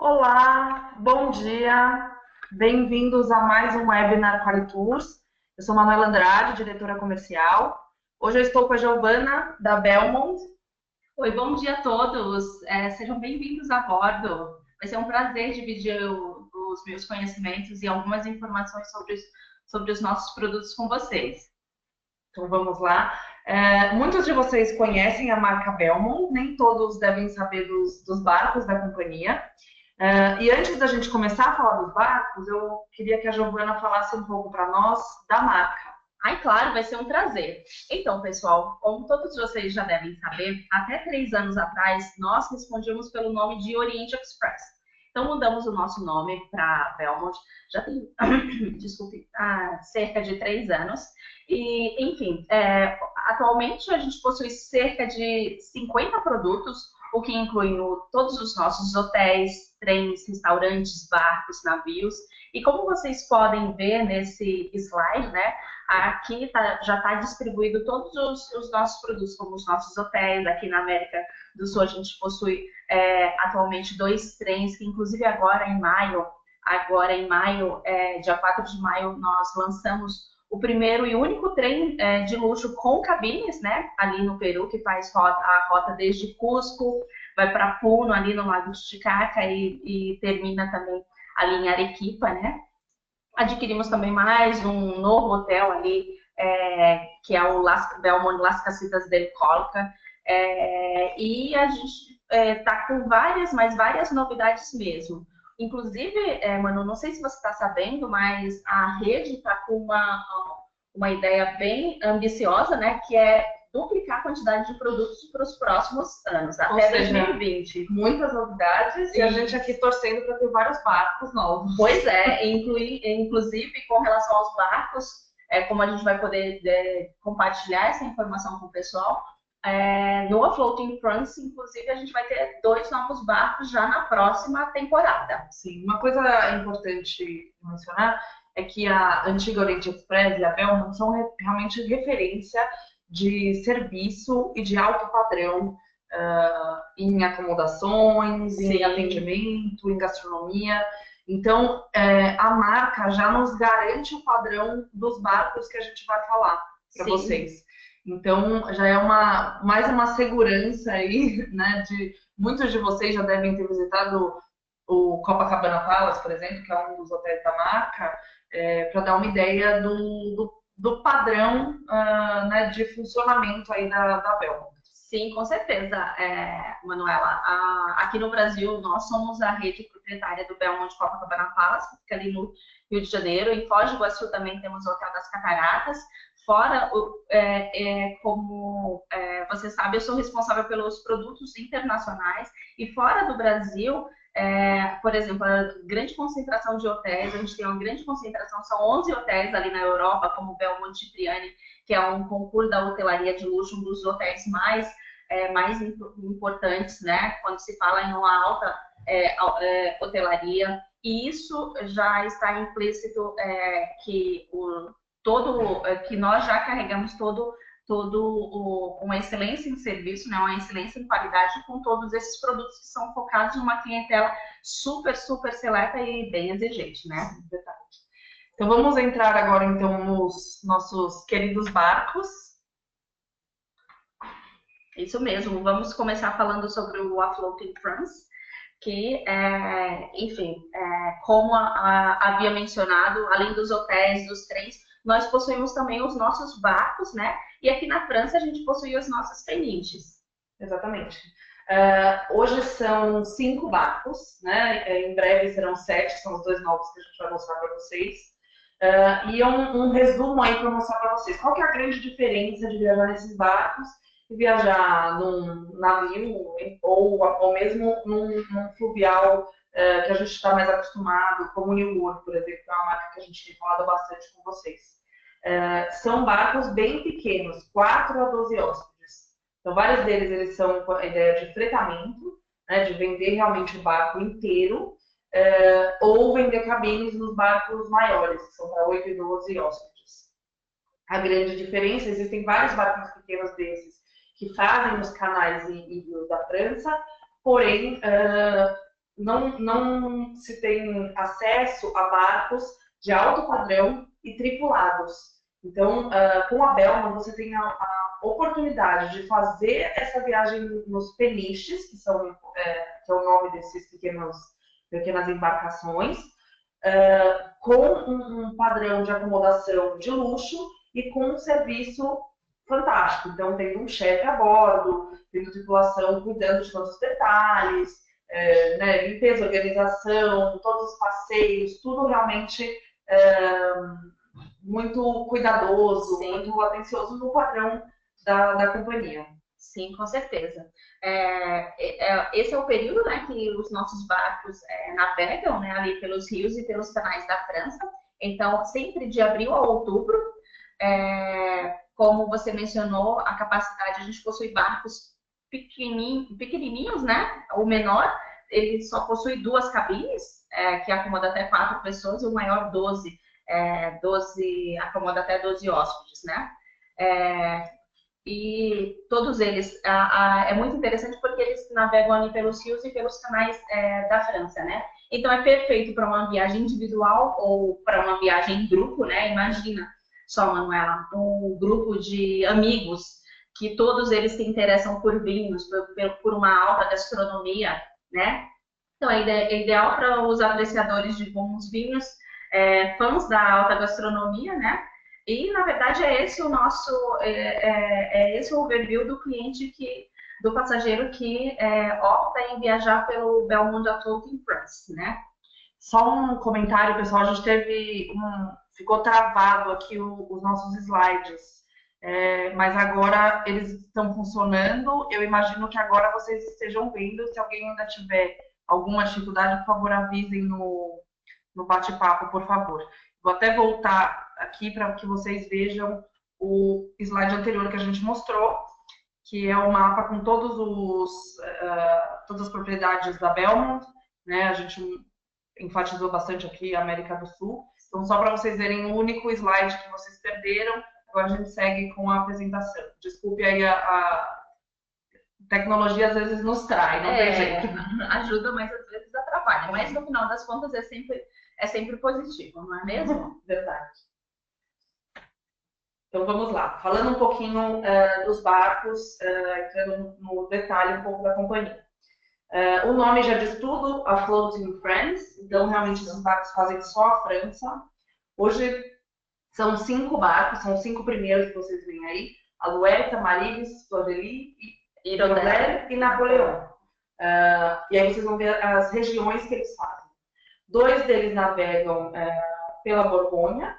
Olá, bom dia, bem-vindos a mais um webinar Qualitours. Eu sou Manuela Andrade, diretora comercial. Hoje eu estou com a Giovana, da Belmont. Oi, bom dia a todos. Sejam bem-vindos a bordo. Vai ser um prazer dividir os meus conhecimentos e algumas informações sobre os nossos produtos com vocês. Então vamos lá. Muitos de vocês conhecem a marca Belmont, nem todos devem saber dos barcos da companhia. E antes da gente começar a falar dos barcos, eu queria que a Giovana falasse um pouco para nós da marca. Ai, claro, vai ser um prazer. Então, pessoal, como todos vocês já devem saber, até 3 anos atrás, nós respondíamos pelo nome de Oriente Express. Então, mudamos o nosso nome para Belmont, já tem, desculpe, há cerca de 3 anos. E, enfim, atualmente a gente possui cerca de 50 produtos, o que inclui todos os nossos hotéis, trens, restaurantes, barcos, navios. E como vocês podem ver nesse slide, né? Aqui já está distribuído todos os nossos produtos, como os nossos hotéis. Aqui na América do Sul a gente possui atualmente 2 trens, que inclusive agora em maio, dia 4 de maio, nós lançamos o primeiro e único trem de luxo com cabines, né? Ali no Peru, que faz a rota desde Cusco, vai para Puno, ali no Lago Titicaca e termina também ali em Arequipa, né? Adquirimos também mais um novo hotel ali, que é o Belmont Las Casitas del Colca, e a gente está com várias novidades mesmo. Inclusive, Manu, não sei se você está sabendo, mas a rede está com uma ideia bem ambiciosa, né, que é duplicar a quantidade de produtos para os próximos anos, Ou até seja, 2020. muitas novidades e a gente aqui torcendo para ter vários barcos novos. Pois é, inclusive com relação aos barcos, como a gente vai poder compartilhar essa informação com o pessoal, no Afloating France, inclusive, a gente vai ter 2 novos barcos já na próxima temporada. Sim, uma coisa importante mencionar é que a antiga Oriente Express e a Belmont são realmente referência de serviço e de alto padrão em acomodações, Sim. em atendimento, em gastronomia. Então, a marca já nos garante o padrão dos barcos que a gente vai falar para vocês. Então, já é mais uma segurança aí, né? Muitos de vocês já devem ter visitado o Copacabana Palace, por exemplo, que é um dos hotéis da marca, para dar uma ideia do padrão né, de funcionamento aí da Belmont. Sim, com certeza, Manuela. Aqui no Brasil, nós somos a rede proprietária do Belmont Copacabana Palace, que fica ali no Rio de Janeiro. Em Foz do Iguaçu também temos o Hotel das Cataratas. Fora, como você sabe, eu sou responsável pelos produtos internacionais. E fora do Brasil, por exemplo, a grande concentração de hotéis, a gente tem uma grande concentração, são 11 hotéis ali na Europa, como o Belmont Cipriani, que é um concurso da hotelaria de luxo, um dos hotéis mais importantes, né, quando se fala em uma alta hotelaria, e isso já está implícito que nós já carregamos uma excelência em serviço, né, uma excelência em qualidade com todos esses produtos que são focados em uma clientela super, super seleta e bem exigente, né? Verdade. Então vamos entrar agora então nos nossos queridos barcos. Isso mesmo, vamos começar falando sobre o Afloating France, que, enfim, como havia mencionado, além dos hotéis, dos trens, nós possuímos também os nossos barcos, né? E aqui na França a gente possui as nossas peniches. Exatamente. Hoje são 5 barcos, né? Em breve serão 7, são os 2 novos que a gente vai mostrar para vocês. E um resumo aí para mostrar para vocês. Qual que é a grande diferença de viajar nesses barcos e viajar num navio ou mesmo num fluvial que a gente está mais acostumado, como o New World, por exemplo, que é uma marca que a gente tem falado bastante com vocês. São barcos bem pequenos, 4 a 12 hóspedes. Então, vários deles eles são com a ideia de fretamento, né, de vender realmente o barco inteiro, ou vender cabines nos barcos maiores, que são para 8 e 12 hóspedes. A grande diferença, existem vários barcos pequenos desses que fazem os canais e rios da França, porém, não se tem acesso a barcos de alto padrão e tripulados. Então, com a Belma, você tem a oportunidade de fazer essa viagem nos peniches, que é o nome desses pequenas embarcações, com um padrão de acomodação de luxo e com um serviço fantástico. Então, tem um chefe a bordo, tem tripulação cuidando de todos os detalhes, né, limpeza, organização, todos os passeios, tudo realmente muito cuidadoso, sim, muito atencioso no padrão da companhia. Sim, com certeza. Esse é o período, né, que os nossos barcos navegam, né, ali pelos rios e pelos canais da França. Então, sempre de abril a outubro. Como você mencionou, a capacidade, a gente possui barcos pequenininhos, né? O menor, ele só possui 2 cabines, que acomoda até 4 pessoas, e o maior 12 acomoda até 12 hóspedes, né? E todos eles, é muito interessante porque eles navegam ali pelos rios e pelos canais da França, né? Então é perfeito para uma viagem individual ou para uma viagem em grupo, né? Imagina só, Manuela, um grupo de amigos que todos eles se interessam por vinhos, por uma alta gastronomia, né? Então é ideal para os apreciadores de bons vinhos, fãs da alta gastronomia, né? E, na verdade, é esse o overview do cliente, do passageiro que opta em viajar pelo Belmond Atoll em France, né? Só um comentário, pessoal, a gente ficou travado aqui os nossos slides, mas agora eles estão funcionando. Eu imagino que agora vocês estejam vendo. Se alguém ainda tiver alguma dificuldade, por favor, avisem no bate-papo, por favor. Vou até voltar aqui para que vocês vejam o slide anterior que a gente mostrou, que é o mapa com todas as propriedades da Belmond, né? A gente enfatizou bastante aqui a América do Sul. Então, só para vocês verem o único slide que vocês perderam, agora a gente segue com a apresentação. Desculpe aí, a tecnologia às vezes nos trai, não tem jeito. Ajuda, mas às vezes atrapalha. Mas no final das contas é sempre positivo, não é mesmo? Verdade. Então vamos lá. Falando um pouquinho dos barcos, entrando no detalhe um pouco da companhia. O nome já diz tudo, a Floating France. Então realmente esses barcos fazem só a França. Hoje são 5 barcos, são 5 primeiros que vocês veem aí. Alouette, Marilis, Fleur-de-Lis, Hirondelle e Napoleão. E aí vocês vão ver as regiões que eles fazem. 2 deles navegam pela Borgonha,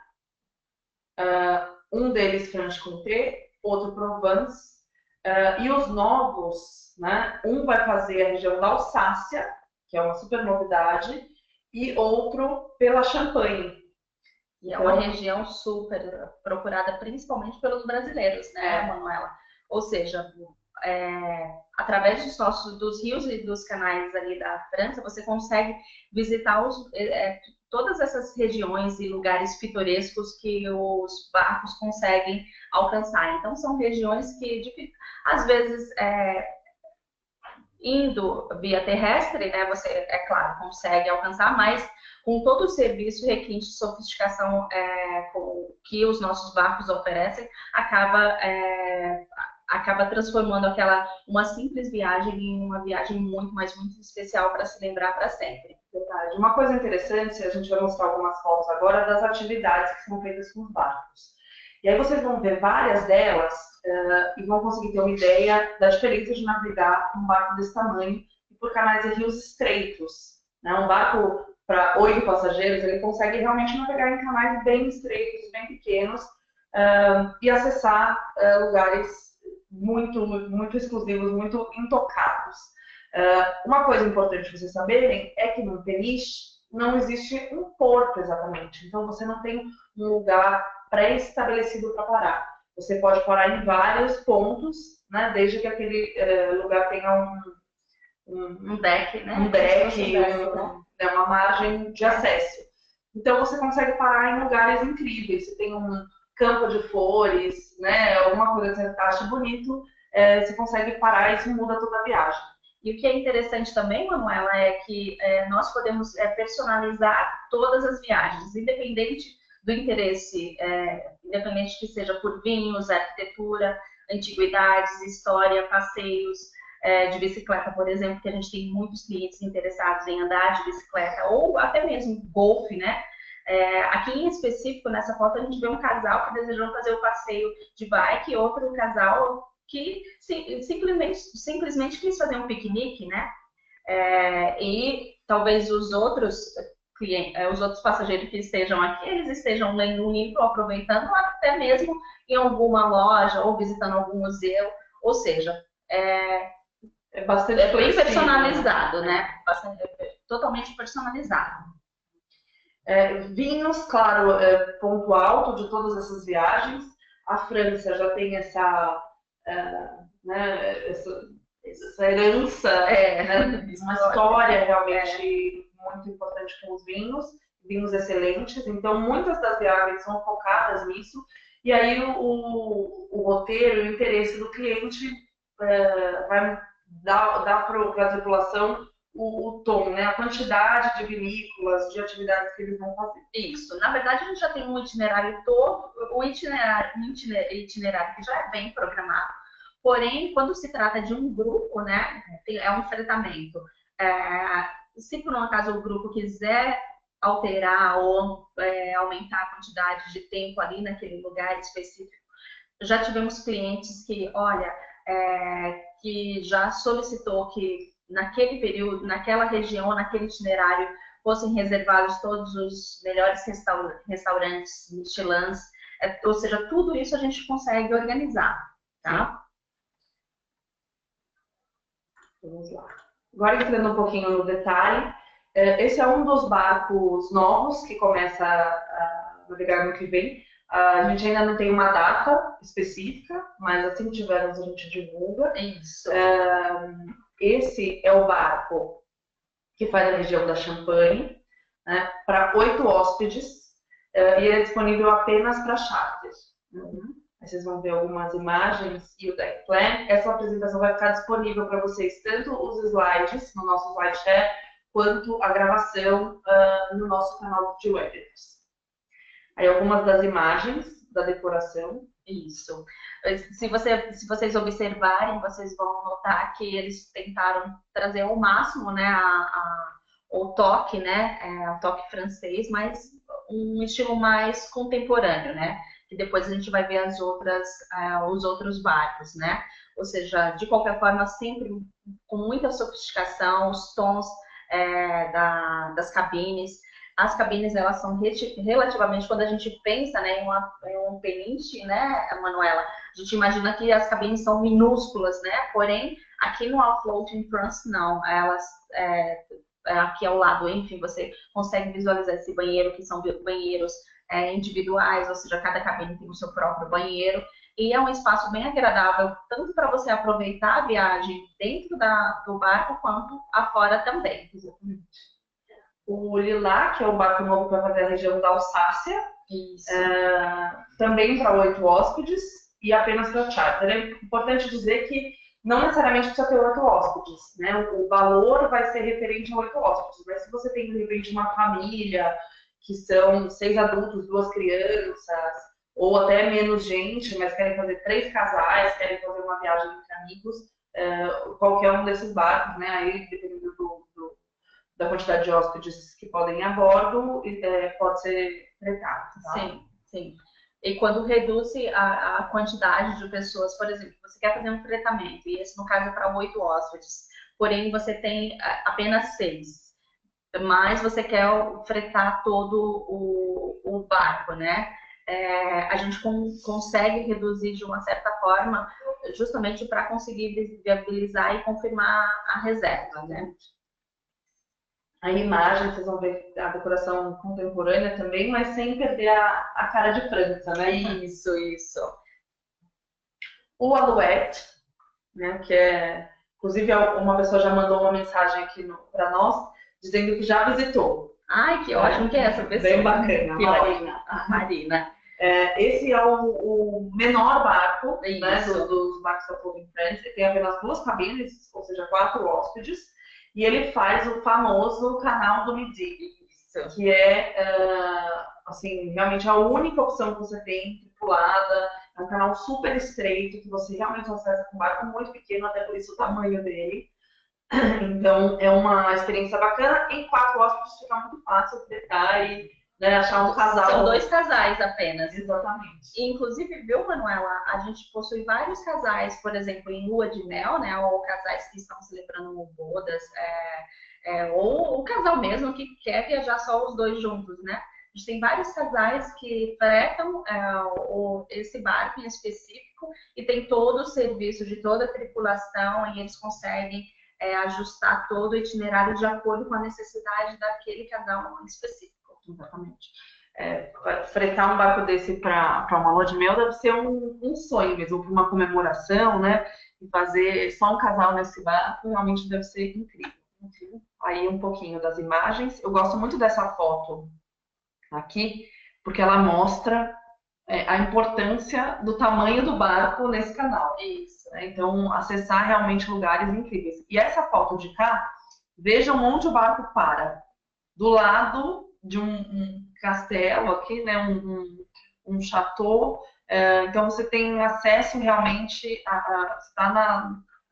um deles Franche-Comté, outro Provence, e os novos, né? Um vai fazer a região da Alsácia, que é uma super novidade, e outro pela Champagne. E é uma região super procurada, principalmente pelos brasileiros, né, Manuela? Ou seja, através dos rios e dos canais ali da França, você consegue visitar todas essas regiões e lugares pitorescos que os barcos conseguem alcançar. Então, são regiões que, às vezes, indo via terrestre, né, você, é claro, consegue alcançar, mas com todo o serviço, requinte de sofisticação que os nossos barcos oferecem, acaba transformando uma simples viagem em uma viagem muito, mas muito especial para se lembrar para sempre. Verdade. Uma coisa interessante, a gente vai mostrar algumas fotos agora das atividades que são feitas com os barcos. E aí vocês vão ver várias delas e vão conseguir ter uma ideia da diferença de navegar um barco desse tamanho e por canais e rios estreitos. Né? Um barco para 8 passageiros, ele consegue realmente navegar em canais bem estreitos, bem pequenos e acessar lugares muito, muito exclusivos, muito intocados. Uma coisa importante vocês saberem é que no peniche não existe um porto exatamente. Então você não tem um lugar pré-estabelecido para parar. Você pode parar em vários pontos, né, desde que aquele lugar tenha um deck, né? Uma margem de acesso. Então você consegue parar em lugares incríveis. Você tem um campo de flores, né? Alguma coisa que você acha bonito, você consegue parar e isso muda toda a viagem. E o que é interessante também, Manuela, é que nós podemos personalizar todas as viagens, independente do interesse, independente que seja por vinhos, arquitetura, antiguidades, história, passeios de bicicleta, por exemplo, que a gente tem muitos clientes interessados em andar de bicicleta, ou até mesmo golfe, né? Aqui em específico, nessa foto, a gente vê um casal que desejou fazer o passeio de bike e outro casal que simplesmente quis fazer um piquenique, né? E talvez os outros clientes, os outros passageiros que estejam aqui, eles estejam lendo um livro, aproveitando, ou até mesmo em alguma loja ou visitando algum museu. Ou seja, bastante bem personalizado, né? Totalmente personalizado. Vinhos, claro, ponto alto de todas essas viagens. A França já tem essa herança, né, uma história realmente muito importante com os vinhos excelentes. Então, muitas das viagens são focadas nisso. E aí o roteiro, o interesse do cliente vai dar para a tripulação o tom, né? A quantidade de vinícolas, de atividades que eles vão fazer. Isso. Na verdade, a gente já tem um itinerário todo, o itinerário que já é bem programado. Porém, quando se trata de um grupo, né, é um fretamento. Se por um acaso o grupo quiser alterar ou aumentar a quantidade de tempo ali naquele lugar específico, já tivemos clientes que, olha, que já solicitou que naquele período, naquela região, naquele itinerário, fossem reservados todos os melhores restaurantes Michelin, ou seja, tudo isso a gente consegue organizar, tá? Vamos lá. Agora entrando um pouquinho no detalhe, esse é um dos barcos novos que começa a navegar no que vem. A gente ainda não tem uma data específica, mas assim que tivermos a gente divulga. Isso. Esse é o barco que faz a região da Champagne, né, para 8 hóspedes, e é disponível apenas para charter. Aí vocês vão ver algumas imagens e o deck plan. Essa apresentação vai ficar disponível para vocês, tanto os slides no nosso SlideShare, quanto a gravação no nosso canal de webinars. Aí algumas das imagens da decoração. Isso. Se vocês observarem, vocês vão notar que eles tentaram trazer ao máximo, né, o toque, né, o toque francês, mas um estilo mais contemporâneo, né? Que depois a gente vai ver os outros barcos, né? Ou seja, de qualquer forma, sempre com muita sofisticação, os tons das cabines. As cabines, elas são relativamente, quando a gente pensa, né, em um peninte, né, Manuela, a gente imagina que as cabines são minúsculas, né, porém, aqui no Afloat in France, não, elas, aqui ao lado, enfim, você consegue visualizar esse banheiro, que são banheiros individuais, ou seja, cada cabine tem o seu próprio banheiro, e é um espaço bem agradável, tanto para você aproveitar a viagem dentro do barco, quanto afora também. Exatamente. O Lilá, que é o barco novo para fazer a região da Alsácia, também para 8 hóspedes e apenas para charter. É importante dizer que não necessariamente precisa ter 8 hóspedes, né? O valor vai ser referente a 8 hóspedes, mas se você tem, de repente, uma família, que são 6 adultos, 2 crianças, ou até menos gente, mas querem fazer 3 casais, querem fazer uma viagem entre amigos, qualquer um desses barcos, né? Aí, dependendo da quantidade de hóspedes que podem ir a bordo, pode ser fretado. Tá? Sim, sim. E quando reduz a quantidade de pessoas, por exemplo, você quer fazer um fretamento, e esse no caso é para 8 hóspedes, porém você tem apenas 6, mas você quer fretar todo o barco, né? A gente consegue reduzir de uma certa forma, justamente para conseguir viabilizar e confirmar a reserva, né? A imagem, vocês vão ver a decoração contemporânea também, mas sem perder a cara de França, né? Isso. O Alouette, né, que inclusive uma pessoa já mandou uma mensagem aqui para nós, dizendo que já visitou. Ai, que ótimo que é essa pessoa. Bem bacana, que Marina. A Marina. Esse é o menor barco, né, Isso. dos barcos da Floating Friends. Ele tem apenas 2 cabines, ou seja, 4 hóspedes. E ele faz o famoso canal do Midi, Isso. que é, assim, realmente a única opção que você tem tripulada. É um canal super estreito, que você realmente acessa com um barco muito pequeno, até por isso o tamanho dele. Então, é uma experiência bacana. Em 4 hóspedes fica muito fácil apertar e, né, achar um casal. São 2 casais apenas. Exatamente. Inclusive, viu, Manuela? A gente possui vários casais, por exemplo, em lua de mel, né? Ou casais que estão celebrando bodas, ou o casal mesmo que quer viajar só os dois juntos, né? A gente tem vários casais que fretam esse barco em específico e tem todo o serviço de toda a tripulação e eles conseguem ajustar todo o itinerário de acordo com a necessidade daquele casal em específico. Exatamente. Fretar um barco desse para uma lua de mel deve ser um sonho mesmo, para uma comemoração, né? E fazer só um casal nesse barco realmente deve ser incrível. Aí um pouquinho das imagens. Eu gosto muito dessa foto aqui, porque ela mostra a importância do tamanho do barco nesse canal. Isso. Então, acessar realmente lugares incríveis. E essa foto de cá, vejam onde o barco para. Do lado de um castelo aqui, né, um chateau. Então, você tem acesso realmente está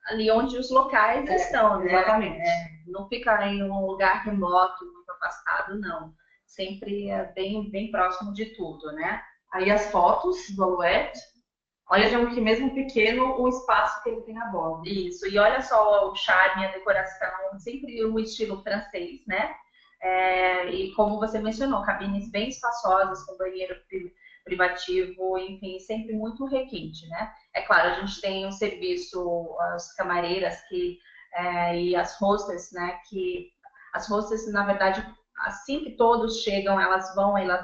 ali onde os locais estão, né? Exatamente. Não fica em um lugar remoto, muito afastado, não. Sempre bem, bem próximo de tudo, né? Aí as fotos do Alouette, olha que mesmo pequeno o espaço que ele tem a bordo. Isso, e olha só o charme, a decoração, sempre o estilo francês, né? E como você mencionou, cabines bem espaçosas, com banheiro privativo, enfim, sempre muito requinte, né? É claro, a gente tem o serviço, as camareiras e as hostess, né? Que as hostess, na verdade, assim que todos chegam, elas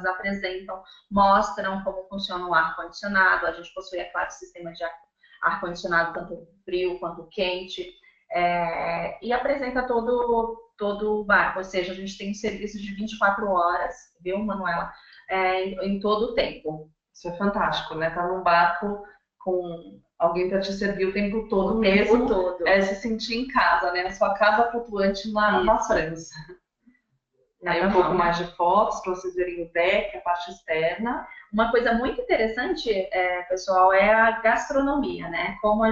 apresentam, mostram como funciona o ar-condicionado. A gente possui, é claro, sistema de ar-condicionado, tanto frio quanto quente. E apresenta todo o barco, ou seja, a gente tem um serviço de 24 horas, viu, Manuela? Em todo o tempo. Isso é fantástico, né? Tá num barco com alguém para te servir o tempo todo o mesmo. Tempo todo. Se sentir em casa, né? A sua casa flutuante na França. Aí um pouco mais de fotos para vocês verem o deck, a parte externa. Uma coisa muito interessante, pessoal, é a gastronomia, né? Como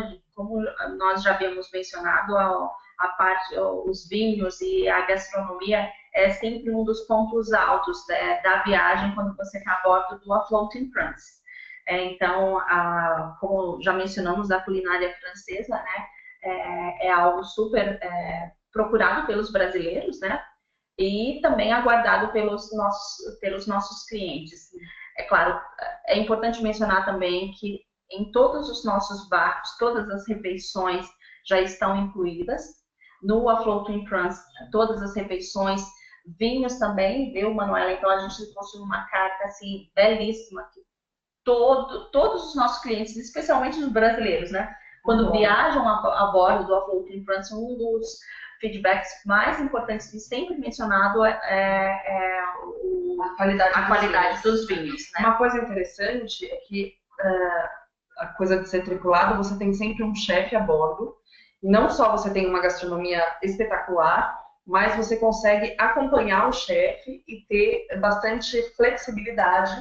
nós já havíamos mencionado, a parte, os vinhos e a gastronomia é sempre um dos pontos altos da viagem quando você está a bordo do A Floating France. Então, como já mencionamos, a culinária francesa, né? É algo super procurado pelos brasileiros, né? E também aguardado pelos nossos clientes. É claro, é importante mencionar também que em todos os nossos barcos, todas as refeições já estão incluídas. No A Floating France, todas as refeições, vinhos também, viu, Manuela? Então a gente possui uma carta assim belíssima que todos os nossos clientes, especialmente os brasileiros, né? Quando viajam a bordo do A Floating France, um dos feedbacks mais importantes e sempre mencionado a qualidade dos vinhos. Né? Uma coisa interessante é que a coisa de ser tripulado, você tem sempre um chefe a bordo. Não só você tem uma gastronomia espetacular, mas você consegue acompanhar o chefe e ter bastante flexibilidade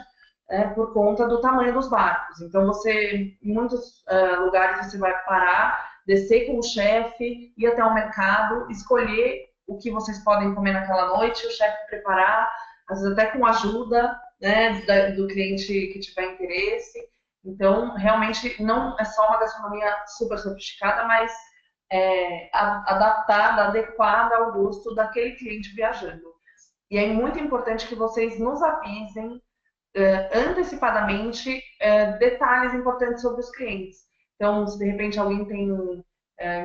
por conta do tamanho dos barcos. Então, em muitos lugares você vai parar, descer com o chefe, ir até o mercado, escolher o que vocês podem comer naquela noite, o chefe preparar, às vezes até com ajuda, né, do cliente que tiver interesse. Então, realmente, não é só uma gastronomia super sofisticada, mas adaptada, adequada ao gosto daquele cliente viajando. E é muito importante que vocês nos avisem antecipadamente detalhes importantes sobre os clientes. Então, se de repente alguém tem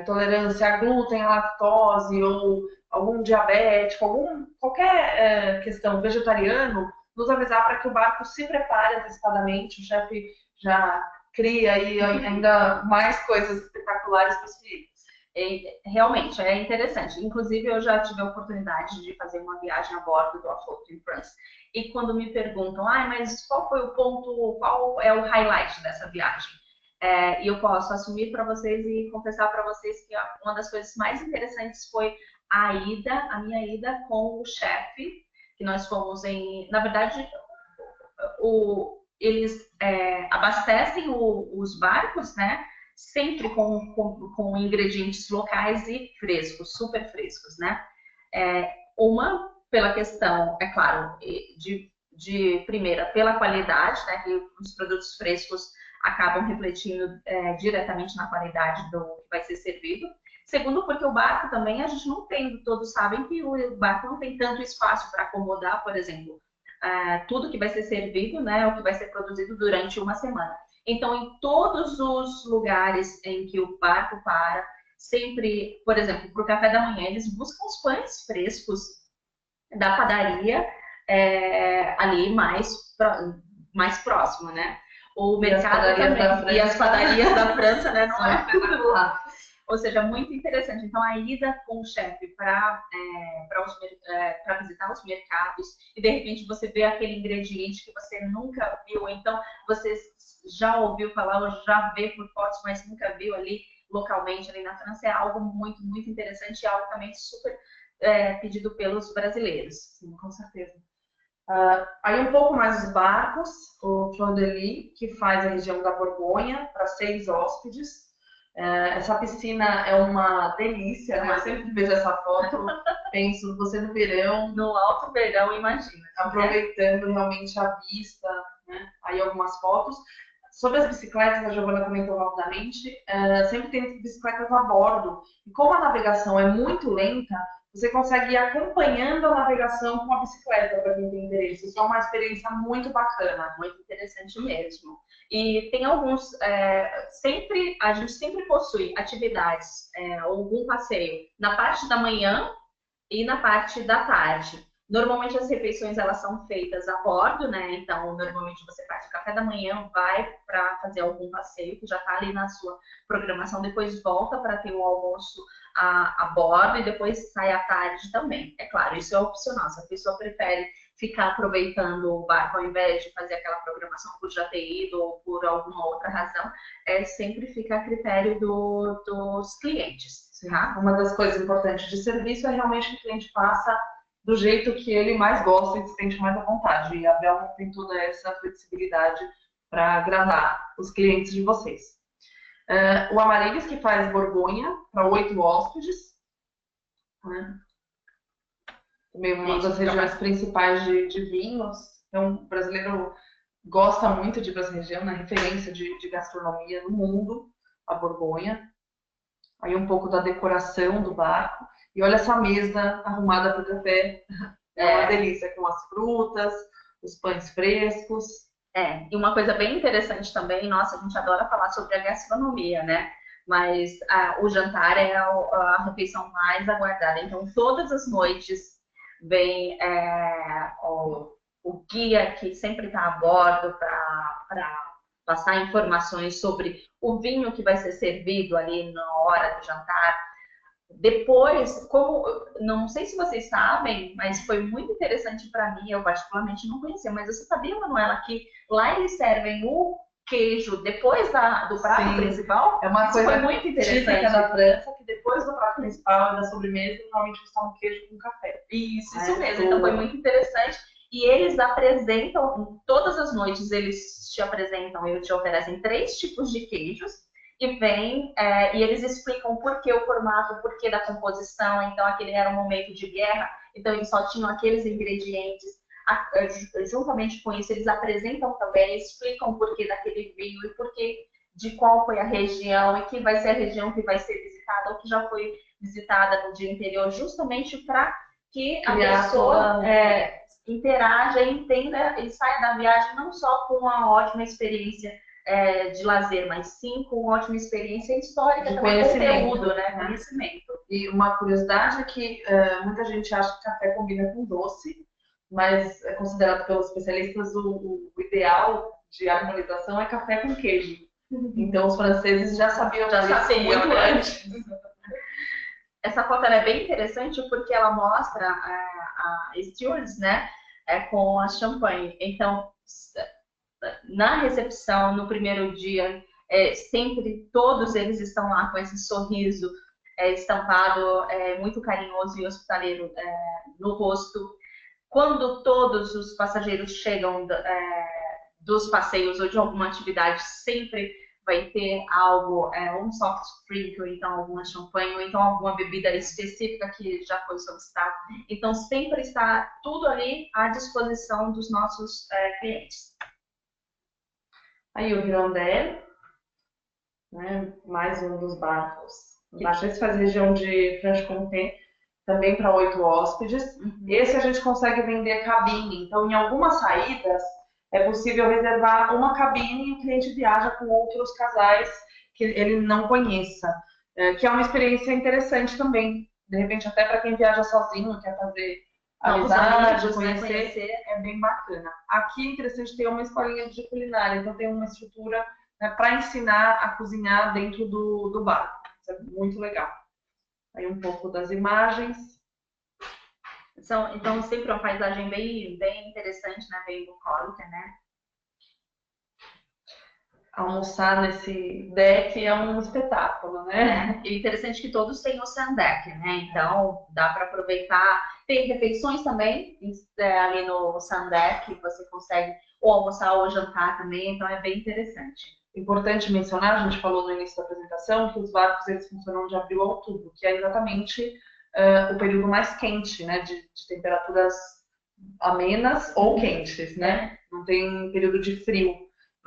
intolerância a glúten, a lactose, ou algum diabético, qualquer questão vegetariano, nos avisar para que o barco se prepare antecipadamente, o chefe já cria aí ainda mais coisas espetaculares para os clientes. realmente é interessante. Inclusive, eu já tive a oportunidade de fazer uma viagem a bordo do Afloat in France. E quando me perguntam, mas qual foi o ponto, qual é o highlight dessa viagem? E eu posso assumir para vocês e confessar para vocês que uma das coisas mais interessantes foi a minha ida com o chefe, que nós fomos na verdade, eles abastecem os barcos, né? Sempre com ingredientes locais e frescos, super frescos, né? Uma, pela questão, é claro, de primeira, pela qualidade, né? Que os produtos frescos acabam refletindo diretamente na qualidade do que vai ser servido. Segundo, porque o barco também, a gente não tem, todos sabem que o barco não tem tanto espaço para acomodar, por exemplo, tudo que vai ser servido, né? O que vai ser produzido durante uma semana. Então, em todos os lugares em que o barco para, sempre, por exemplo, para o café da manhã, eles buscam os pães frescos da padaria ali mais próximo, né? O mercado também. E as padarias da França, né? Não é tudo lá. Ou seja, muito interessante. Então, a ida com o chefe para visitar os mercados e, de repente, você vê aquele ingrediente que você nunca viu. Então, você já ouviu falar ou já vê por fotos, mas nunca viu ali localmente, ali na França, é algo muito, muito interessante e algo também super pedido pelos brasileiros. Sim, com certeza. Aí um pouco mais os barcos, o Fleur de Lis, que faz a região da Borgonha, para 6 hóspedes. Essa piscina é uma delícia, né? Eu sempre vejo essa foto, penso, você no verão. No alto verão, imagina. Aproveitando realmente a vista, né? Aí algumas fotos. Sobre as bicicletas, a Giovana comentou rapidamente, sempre tem bicicletas a bordo. E como a navegação é muito lenta, você consegue ir acompanhando a navegação com a bicicleta, para quem tem interesse. Isso é uma experiência muito bacana, muito interessante mesmo. E tem alguns, a gente sempre possui atividades, algum passeio na parte da manhã e na parte da tarde. Normalmente as refeições elas são feitas a bordo, né? Então, normalmente você faz o café da manhã, vai para fazer algum passeio que já está ali na sua programação, depois volta para ter o almoço a bordo e depois sai à tarde também. É claro, isso é opcional. Se a pessoa prefere ficar aproveitando o barco ao invés de fazer aquela programação por já ter ido ou por alguma outra razão, sempre fica a critério dos clientes. Tá? Uma das coisas importantes de serviço é realmente que o cliente faça do jeito que ele mais gosta e se sente mais à vontade. E a Bel tem toda essa flexibilidade para agradar os clientes de vocês. O Amaryllis, que faz Borgonha, para 8 hóspedes. Também uma das regiões principais de vinhos. Então, o brasileiro gosta muito de ir para essa região, na referência de gastronomia no mundo, a Borgonha. Aí um pouco da decoração do barco. E olha essa mesa arrumada para o café. É uma delícia, com as frutas, os pães frescos. E uma coisa bem interessante também, nossa, a gente adora falar sobre a gastronomia, né? Mas o jantar é a refeição mais aguardada. Então, todas as noites vem o guia que sempre está a bordo para passar informações sobre o vinho que vai ser servido ali na hora do jantar. Depois, não sei se vocês sabem, mas foi muito interessante para mim, eu particularmente não conhecia, mas você sabia, Manuela, que lá eles servem o queijo depois do prato Sim. principal? É uma coisa foi muito interessante. Típica da França, que depois do prato principal e da sobremesa, normalmente eles tomam queijo com café. Isso mesmo. Então foi muito interessante. E eles apresentam, todas as noites eles te apresentam, eles te oferecem 3 tipos de queijos. E eles explicam por que o formato, o porquê da composição. Então, aquele era um momento de guerra, então eles só tinham aqueles ingredientes. Juntamente com isso, eles apresentam também, explicam o porquê daquele vinho e porquê de qual foi a região e que vai ser a região que vai ser visitada ou que já foi visitada no dia anterior, justamente para que a pessoa interaja e entenda e saia da viagem não só com uma ótima experiência de lazer, mas sim com uma ótima experiência histórica, de conteúdo, né? Conhecimento. E uma curiosidade é que muita gente acha que café combina com doce, mas é considerado pelos especialistas o ideal de harmonização é café com queijo. Então os franceses já sabiam muito antes. Essa foto ela é bem interessante porque ela mostra a stewards, né, com a champanhe. Então, na recepção, no primeiro dia, sempre todos eles estão lá com esse sorriso estampado, muito carinhoso e hospitaleiro no rosto. Quando todos os passageiros chegam dos passeios ou de alguma atividade, sempre vai ter algo, um soft drink, ou então alguma champanhe, ou então alguma bebida específica que já foi solicitada. Então, sempre está tudo ali à disposição dos nossos clientes. Aí o Hirondelle, né, mais um dos barcos. Embaixo esse faz região de Franche-Comté, também para 8 hóspedes. Esse a gente consegue vender cabine. Então, em algumas saídas, é possível reservar uma cabine e o cliente viaja com outros casais que ele não conheça. Que é uma experiência interessante também. De repente, até para quem viaja sozinho, quer fazer amizade, conhecer, é bem bacana. Aqui é interessante ter uma escolinha de culinária, então tem uma estrutura, né, para ensinar a cozinhar dentro do barco. Isso é muito legal. Aí um pouco das imagens. Então sempre uma paisagem bem interessante, né? Bem bucólica, né? Almoçar nesse deck é um espetáculo, né? E interessante que todos têm o sun deck, né? Então dá para aproveitar. Tem refeições também ali no sun deck, você consegue ou almoçar ou jantar também, então é bem interessante. Importante mencionar, a gente falou no início da apresentação, que os barcos eles funcionam de abril a outubro, que é exatamente o período mais quente, né? De temperaturas amenas ou quentes, né? Não tem período de frio.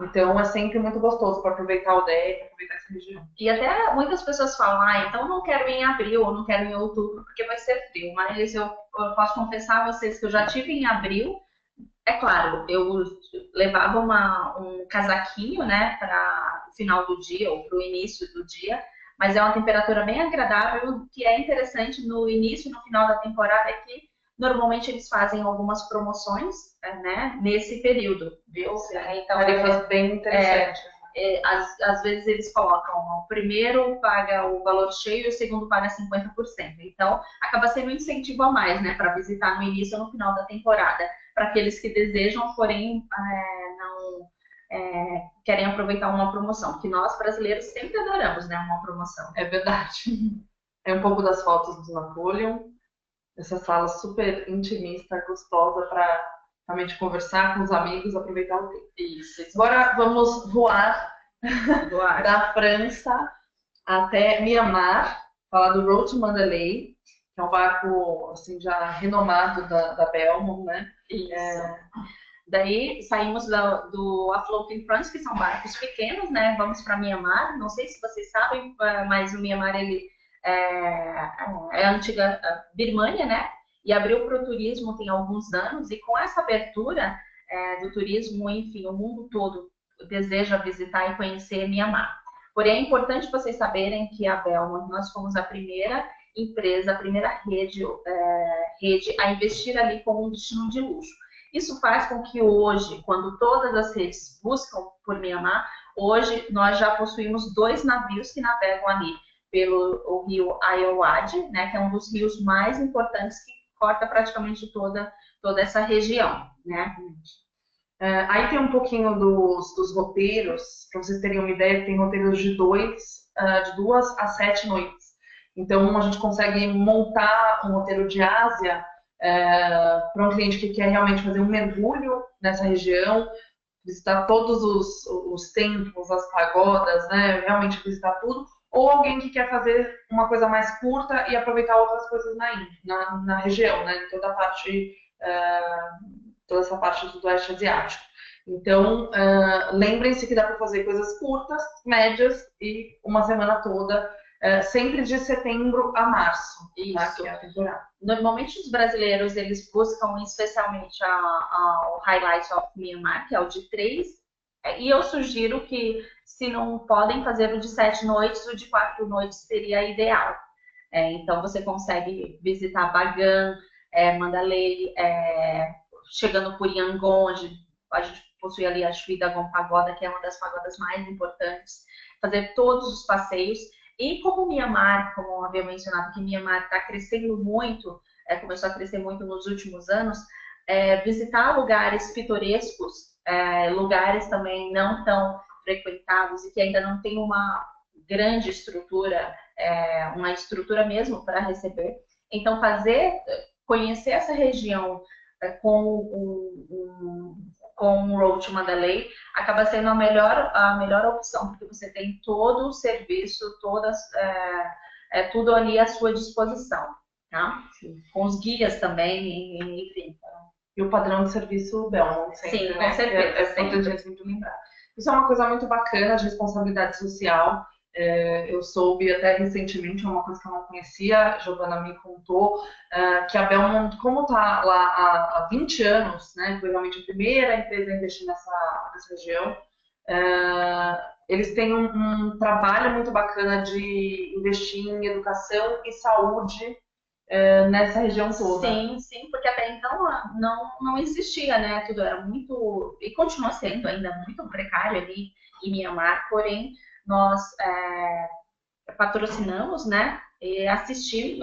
Então é sempre muito gostoso para aproveitar o deck, aproveitar essa região. E até muitas pessoas falam, então não quero ir em abril ou não quero ir em outubro porque vai ser frio. Mas eu posso confessar a vocês que eu já tive em abril. É claro, eu levava um casaquinho, né, para o final do dia ou para o início do dia, mas é uma temperatura bem agradável. O que é interessante no início e no final da temporada é que normalmente eles fazem algumas promoções, né, nesse período, viu? Então, tarifas bem interessantes. Às vezes eles colocam o primeiro paga o valor cheio e o segundo paga 50%. Então, acaba sendo um incentivo a mais, né, para visitar no início ou no final da temporada, para aqueles que desejam, porém não querem aproveitar uma promoção, que nós brasileiros sempre adoramos, né, uma promoção. É verdade. É um pouco das fotos do Napoleon, essa sala super intimista, gostosa para realmente conversar com os amigos, aproveitar o tempo. Isso. Agora vamos voar da França até Mianmar, falar do Road to Mandalay, que é um barco assim já renomado da Belmont, né? Isso. Daí saímos do Afloat in France, que são barcos pequenos, né? Vamos para Mianmar. Não sei se vocês sabem, mas o Mianmar ele é a antiga Birmânia, né? E abriu para o turismo tem alguns anos. E com essa abertura do turismo, enfim, o mundo todo deseja visitar e conhecer Mianmar. Porém, é importante vocês saberem que a Belmont, nós fomos a primeira empresa, a primeira rede a investir ali como um destino de luxo. Isso faz com que hoje, quando todas as redes buscam por Mianmar, hoje nós já possuímos 2 navios que navegam ali pelo rio Ayeyarwady, né, que é um dos rios mais importantes que corta praticamente toda essa região, né? Aí tem um pouquinho dos roteiros, para vocês terem uma ideia, tem roteiros de 2 a 7 noites. Então a gente consegue montar um roteiro de Ásia para um cliente que quer realmente fazer um mergulho nessa região, visitar todos os templos, as pagodas, né? Realmente visitar tudo. Ou alguém que quer fazer uma coisa mais curta e aproveitar outras coisas na região, né? Toda essa parte do Oeste Asiático. Então, lembrem-se que dá para fazer coisas curtas, médias e uma semana toda, sempre de setembro a março. Isso. Tá? Que é a temporada. Normalmente os brasileiros, eles buscam especialmente o Highlight of Myanmar, que é o de 3, e eu sugiro que, se não podem fazer o de 7 noites, o de 4 noites seria ideal. Então, você consegue visitar Bagan, Mandalay, chegando por Yangon, onde a gente possui ali a Shwedagon Pagoda, que é uma das pagodas mais importantes, fazer todos os passeios. E como Mianmar, como eu havia mencionado, que Mianmar está crescendo muito, começou a crescer muito nos últimos anos, visitar lugares pitorescos, lugares também não tão frequentados e que ainda não tem uma grande estrutura, uma estrutura mesmo para receber. Então, conhecer essa região com o Road to Mandalay acaba sendo a melhor opção, porque você tem todo o serviço, tudo ali à sua disposição, tá? Com os guias também, enfim. E o padrão de serviço Belmont sempre, sim, né? com certeza. É importante a gente lembrar. Isso é uma coisa muito bacana de responsabilidade social. Eu soube até recentemente, uma coisa que eu não conhecia, a Giovana me contou, que a Belmont, como está lá há 20 anos, né, foi realmente a primeira empresa a investir nessa região, eles têm um trabalho muito bacana de investir em educação e saúde nessa região toda. Sim, sim, porque até então não existia, né? Tudo era muito, e continua sendo ainda muito precário ali em Mianmar, porém nós patrocinamos, né? E assistimos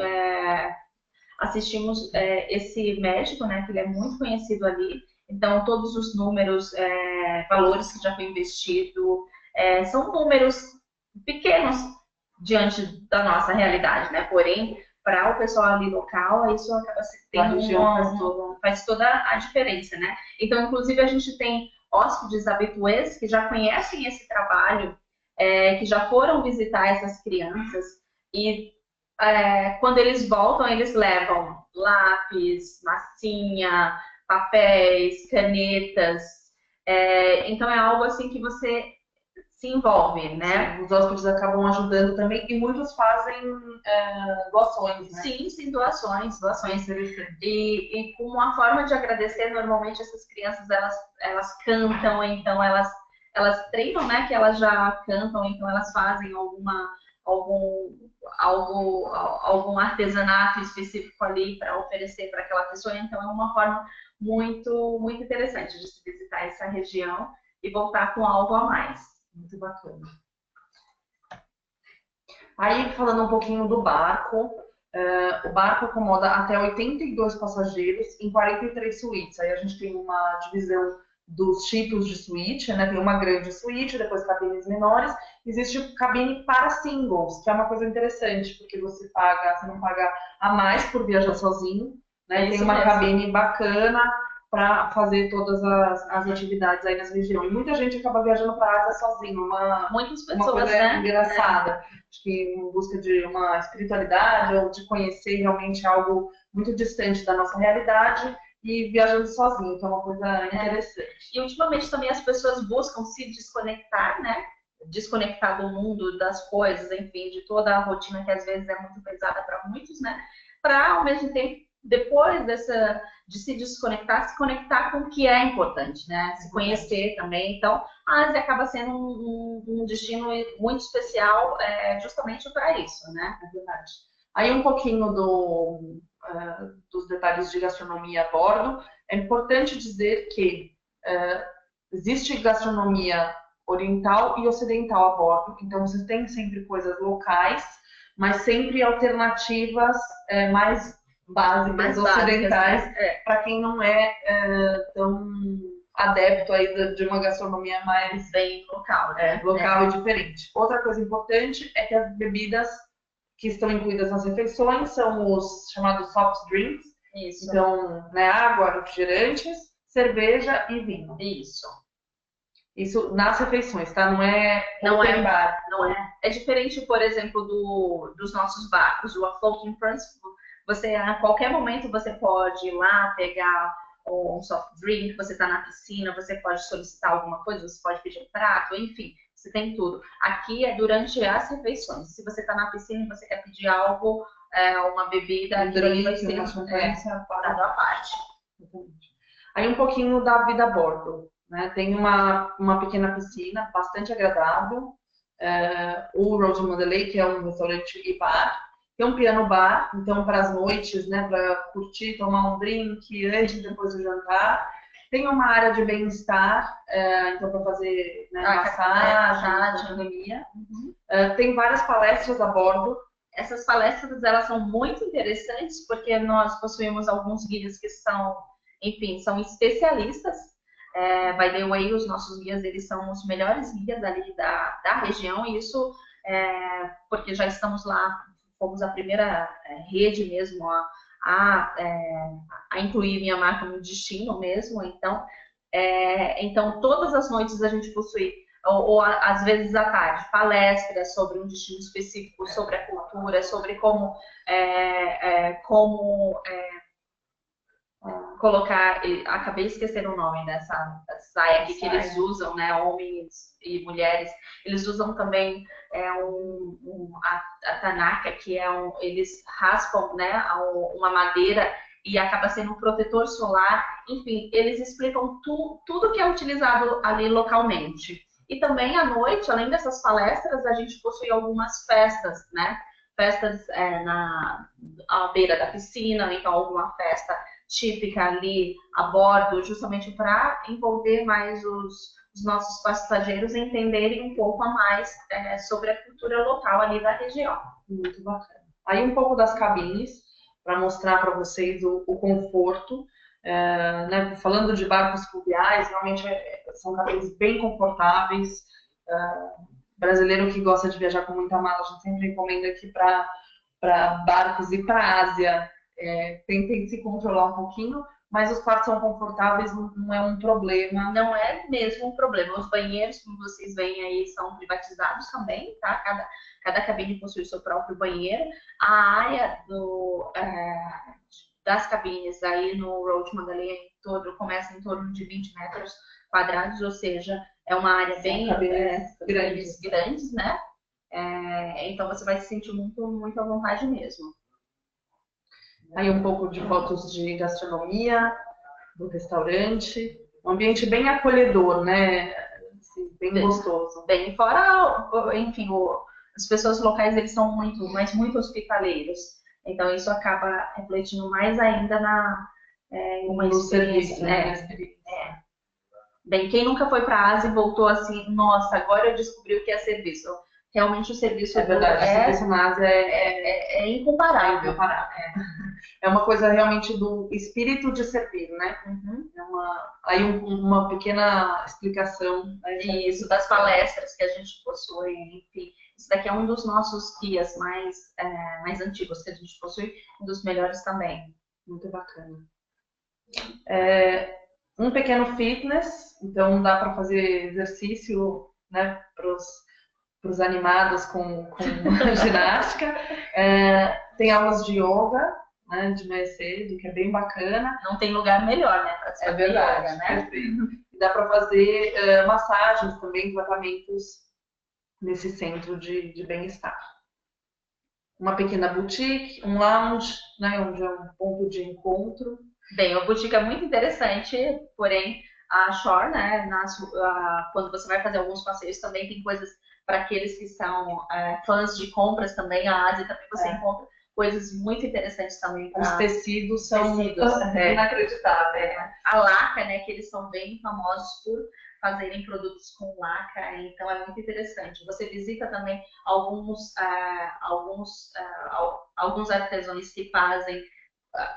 esse médico, né? Que ele é muito conhecido ali. Então todos os números, valores que já foi investido, são números pequenos diante da nossa realidade, né? Porém para o pessoal ali local, isso acaba faz toda a diferença, né? Então, inclusive, a gente tem hóspedes habituês que já conhecem esse trabalho, que já foram visitar essas crianças e quando eles voltam, eles levam lápis, massinha, papéis, canetas. Então, é algo assim que você se envolve, né? Sim, os hóspedes acabam ajudando também e muitos fazem doações, né? Sim, doações. E como uma forma de agradecer, normalmente essas crianças elas cantam, então elas treinam, né? Que elas já cantam, então elas fazem algum artesanato específico ali para oferecer para aquela pessoa. Então é uma forma muito, muito interessante de se visitar essa região e voltar com algo a mais. Muito bacana. Aí, falando um pouquinho do barco, o barco acomoda até 82 passageiros em 43 suítes. Aí a gente tem uma divisão dos tipos de suíte, né? Tem uma grande suíte, depois cabines menores. Existe cabine para singles, que é uma coisa interessante, porque você não paga a mais por viajar sozinho, né? Tem uma cabine bacana para fazer todas as atividades aí nessa região. E muita gente acaba viajando para a Ásia sozinho, muitas pessoas, uma coisa engraçada. Acho que em busca de uma espiritualidade ou de conhecer realmente algo muito distante da nossa realidade e viajando sozinho, que é uma coisa interessante. E ultimamente também as pessoas buscam se desconectar, né? Desconectar do mundo, das coisas, enfim, de toda a rotina que às vezes é muito pesada para muitos, né? Para ao mesmo tempo, depois de se desconectar, se conectar com o que é importante, né? Se conhecer também. Então, a Ásia acaba sendo um destino muito especial justamente para isso, né? É verdade. Aí um pouquinho dos detalhes de gastronomia a bordo. É importante dizer que existe gastronomia oriental e ocidental a bordo. Então, você tem sempre coisas locais, mas sempre alternativas mais básicas, ocidentais, para quem não é tão adepto aí de uma gastronomia mais bem local, né? Local e diferente. Outra coisa importante é que as bebidas que estão incluídas nas refeições são os chamados soft drinks. Isso. Então, né, água, refrigerantes, cerveja e vinho. Isso nas refeições, tá? Não é bar. Não é. É diferente, por exemplo, dos nossos barcos, o Floating Principle. Você, a qualquer momento, você pode ir lá pegar um soft drink, você está na piscina, você pode solicitar alguma coisa, você pode pedir um prato, enfim, você tem tudo. Aqui é durante as refeições. Se você está na piscina e você quer pedir algo, uma bebida, um drink, vai ser parado à parte. Aí um pouquinho da vida a bordo, né? Tem uma pequena piscina, bastante agradável. O Road to Mandalay, que é um restaurante e bar. Tem um piano bar, então para as noites, né, para curtir, tomar um drink antes e depois do jantar. Tem uma área de bem-estar, então para fazer, né, massagem, academia. Tem várias palestras a bordo. Essas palestras, elas são muito interessantes porque nós possuímos alguns guias que são, enfim, são especialistas. By the way, os nossos guias, eles são os melhores guias ali da região, e isso porque já estamos lá, fomos a primeira rede mesmo a incluir minha marca no destino mesmo. Então todas as noites a gente possui, ou às vezes à tarde, palestras sobre um destino específico, sobre a cultura, sobre como colocar, acabei de esquecer o nome dessa saia aqui que eles usam, né, homens e mulheres, eles usam também a tanaka, que eles raspam, né, uma madeira e acaba sendo um protetor solar. Enfim, eles explicam tudo que é utilizado ali localmente. E também à noite, além dessas palestras, a gente possui algumas festas, né, festas à beira da piscina, então alguma festa típica ali a bordo, justamente para envolver mais os nossos passageiros e entenderem um pouco a mais sobre a cultura local ali da região. Muito bacana. Aí um pouco das cabines, para mostrar para vocês o conforto. Né? Falando de barcos fluviais, realmente são cabines bem confortáveis. Brasileiro que gosta de viajar com muita mala, a gente sempre recomenda aqui para barcos ir para a Ásia. Tentem se controlar um pouquinho, mas os quartos são confortáveis, não é um problema. Não é mesmo um problema. Os banheiros, como vocês veem aí, são privatizados também, tá? Cada cabine possui o seu próprio banheiro. A área das cabines aí no Road Mandalay começa em torno de 20 metros quadrados, ou seja, é uma área bem grandes, né? Então você vai se sentir muito, muito à vontade mesmo. Aí um pouco de fotos de gastronomia, do restaurante, um ambiente bem acolhedor, né? Assim, bem gostoso. Bem, fora, enfim, as pessoas locais, eles são muito hospitaleiros. Então isso acaba refletindo mais ainda no serviço, né? Bem, quem nunca foi para a Ásia e voltou assim, nossa, agora eu descobri o que é serviço. Realmente o serviço é verdade, o serviço na Ásia é incomparável. É uma coisa realmente do espírito de servir, né? Aí uma pequena explicação. Isso, das palestras que a gente possui, enfim. Isso daqui é um dos nossos guias mais antigos que a gente possui, um dos melhores também. Muito bacana. Um pequeno fitness, então dá para fazer exercício, né, para os animados com ginástica. Tem aulas de yoga, né, de manhã cedo, que é bem bacana. Não tem lugar melhor, né, para fazer verdade, yoga, né? E dá para fazer massagens também, tratamentos nesse centro de bem-estar. Uma pequena boutique, um lounge, né, onde é um ponto de encontro. Bem, a boutique é muito interessante, porém a Shore, né, quando você vai fazer alguns passeios também tem coisas para aqueles que são fãs de compras também. A Ásia também você encontra coisas muito interessantes também. Os tecidos são inacreditáveis. A laca, né, que eles são bem famosos por fazerem produtos com laca, então é muito interessante. Você visita também alguns artesãos que fazem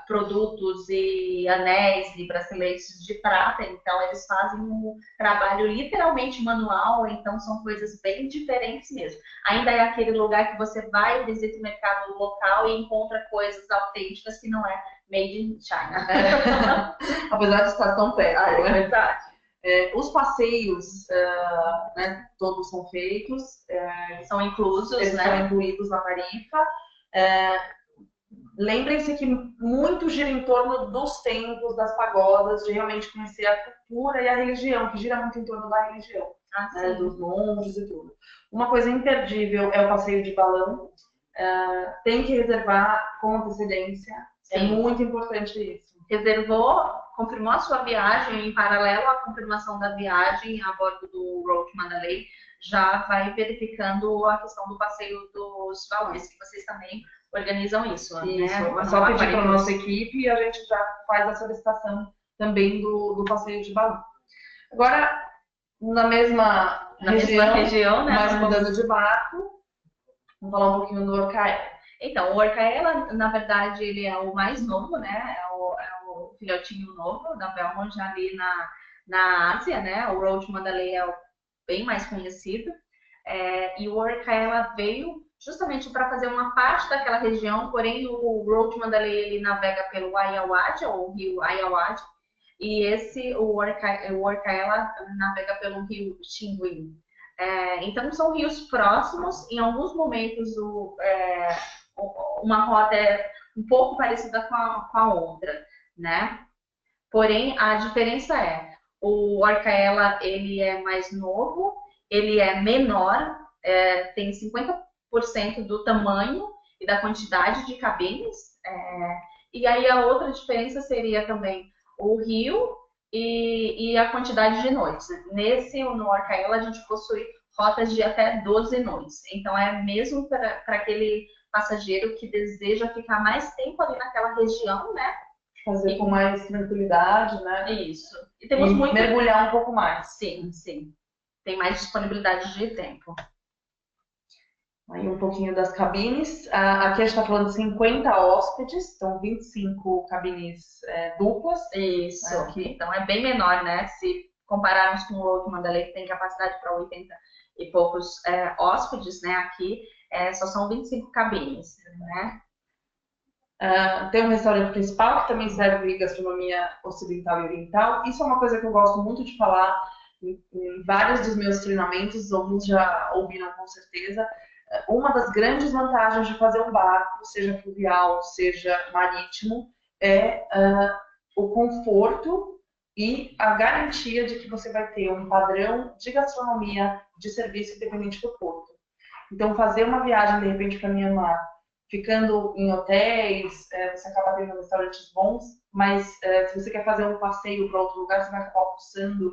produtos e anéis e braceletes de prata, então eles fazem um trabalho literalmente manual, então são coisas bem diferentes mesmo. Ainda é aquele lugar que você vai, visita o mercado local e encontra coisas autênticas que não é made in China. Apesar de estar tão perto. É verdade. Os passeios, né, todos são feitos, são inclusos, eles né? São incluídos na tarifa. Lembrem-se que muito gira em torno dos templos, das pagodas, de realmente conhecer a cultura e a religião, que gira muito em torno da religião, né, dos monges e tudo. Uma coisa imperdível é o passeio de balão. Tem que reservar com antecedência. Sim. É muito importante isso. Reservou, confirmou a sua viagem, em paralelo à confirmação da viagem a bordo do Road Mandalay, já vai verificando a questão do passeio dos balões, que vocês também organizam isso. Isso, né? É só pedir para a nossa equipe e a gente já faz a solicitação também do passeio de balão. Agora, na mesma região, né? mas mudando de barco, vamos falar um pouquinho do Orcaela. Então, o Orcaela, na verdade, ele é o mais novo, né? É o filhotinho novo da Belmont ali na Ásia, né? O Roach Mandalay é o bem mais conhecido. E o Orcaela veio justamente para fazer uma parte daquela região, porém o Roach Mandalay ele navega pelo Ayeyarwady, ou o rio Ayeyarwady, e o Orcaela navega pelo rio Xingu. Então são rios próximos, em alguns momentos uma rota é um pouco parecida com a outra, né? Porém, a diferença o Orcaela ele é mais novo, ele é menor, tem 50% do tamanho e da quantidade de cabines. E aí a outra diferença seria também o rio e a quantidade de noites. No Orcaela, a gente possui rotas de até 12 noites. Então, é mesmo para aquele passageiro que deseja ficar mais tempo ali naquela região, né? Fazer com mais tranquilidade, né? Isso. E temos muito... mergulhar um pouco mais. Sim, sim. Tem mais disponibilidade de tempo. Aí um pouquinho das cabines. Aqui a gente está falando de 50 hóspedes, então 25 cabines duplas. Isso. Aqui. Então é bem menor, né? Se compararmos com o outro Mandalay, que tem capacidade para 80 e poucos hóspedes, né? Aqui só são 25 cabines, né? Tem um restaurante principal que também serve gastronomia ocidental e oriental. Isso é uma coisa que eu gosto muito de falar em vários dos meus treinamentos, alguns já ouviram com certeza. Uma das grandes vantagens de fazer um barco, seja fluvial, seja marítimo, é o conforto e a garantia de que você vai ter um padrão de gastronomia, de serviço independente do porto. Então, fazer uma viagem, de repente, para Myanmar, ficando em hotéis, você acaba tendo restaurantes bons, mas se você quer fazer um passeio para outro lugar, você vai acabar almoçando,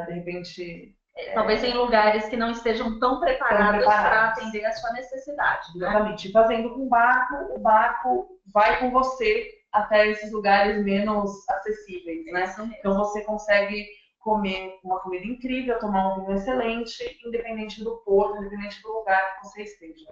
de repente... Talvez em lugares que não estejam tão preparados para atender a sua necessidade. Né? Exatamente. Fazendo com o barco vai com você até esses lugares menos acessíveis, né? Então você consegue comer uma comida incrível, tomar um vinho excelente, independente do porto, independente do lugar que você esteja.